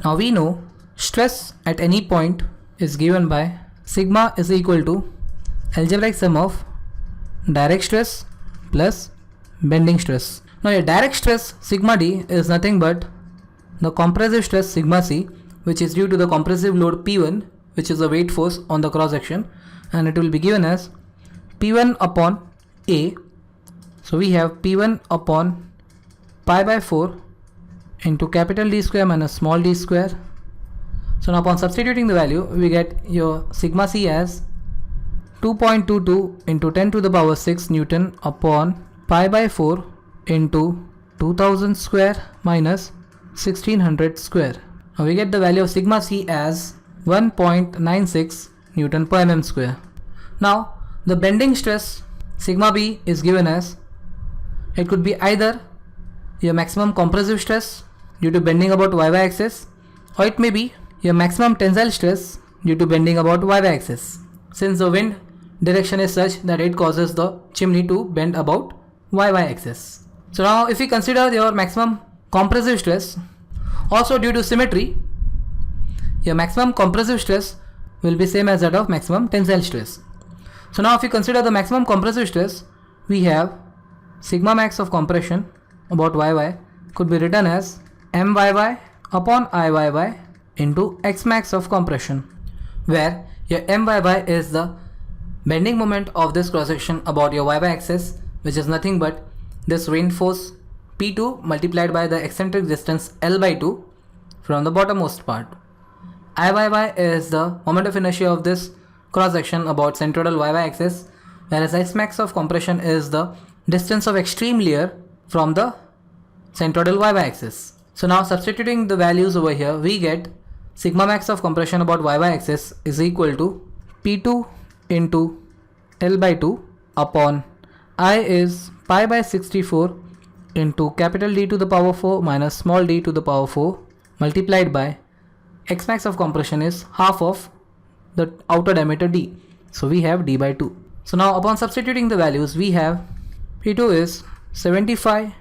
Now we know stress at any point is given by sigma is equal to algebraic sum of direct stress plus bending stress. Now your direct stress sigma d is nothing but the compressive stress sigma c, which is due to the compressive load P1, which is the weight force on the cross section, and it will be given as P1 upon A. So we have P1 upon pi by 4 into capital D square minus small d square. So now upon substituting the value, we get your sigma c as 2.22 into 10 to the power 6 Newton upon pi by 4 into 2000 square minus 1600 square. Now we get the value of sigma c as 1.96 Newton per mm square. Now the bending stress sigma b is given as, it could be either your maximum compressive stress due to bending about y-y axis, or it may be your maximum tensile stress due to bending about y-y axis, since the wind direction is such that it causes the chimney to bend about y-y axis. So now if we consider your maximum compressive stress, also due to symmetry, your maximum compressive stress will be same as that of maximum tensile stress. So now if we consider the maximum compressive stress, we have sigma max of compression about yy could be written as myy upon iyy into x max of compression, where your myy is the bending moment of this cross section about your y-y axis, which is nothing but this wind force P2 multiplied by the eccentric distance L by 2 from the bottommost part. Iyy is the moment of inertia of this cross section about centroidal y-y axis, whereas x max of compression is the distance of extreme layer from the centroidal y-y axis. So now substituting the values over here, we get sigma max of compression about y-y axis is equal to P2 into L by 2 upon I is pi by 64 into capital D to the power 4 minus small d to the power 4 multiplied by x max of compression is half of the outer diameter d. So we have d by 2. So now upon substituting the values, we have P2 is 75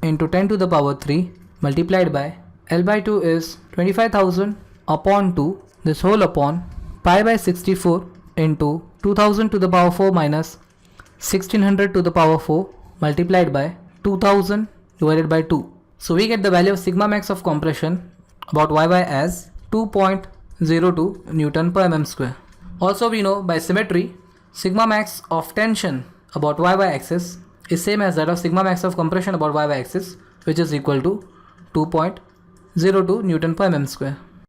into 10 to the power 3 multiplied by L by 2 is 25,000 upon 2, this whole upon pi by 64 into 2000 to the power 4 minus 1600 to the power 4 multiplied by 2000 divided by 2. So we get the value of sigma max of compression about yy as 2.02 Newton per mm square. Also we know by symmetry, sigma max of tension about y-y axis is same as that of sigma max of compression about y-y axis, which is equal to 2.02 Newton per mm square.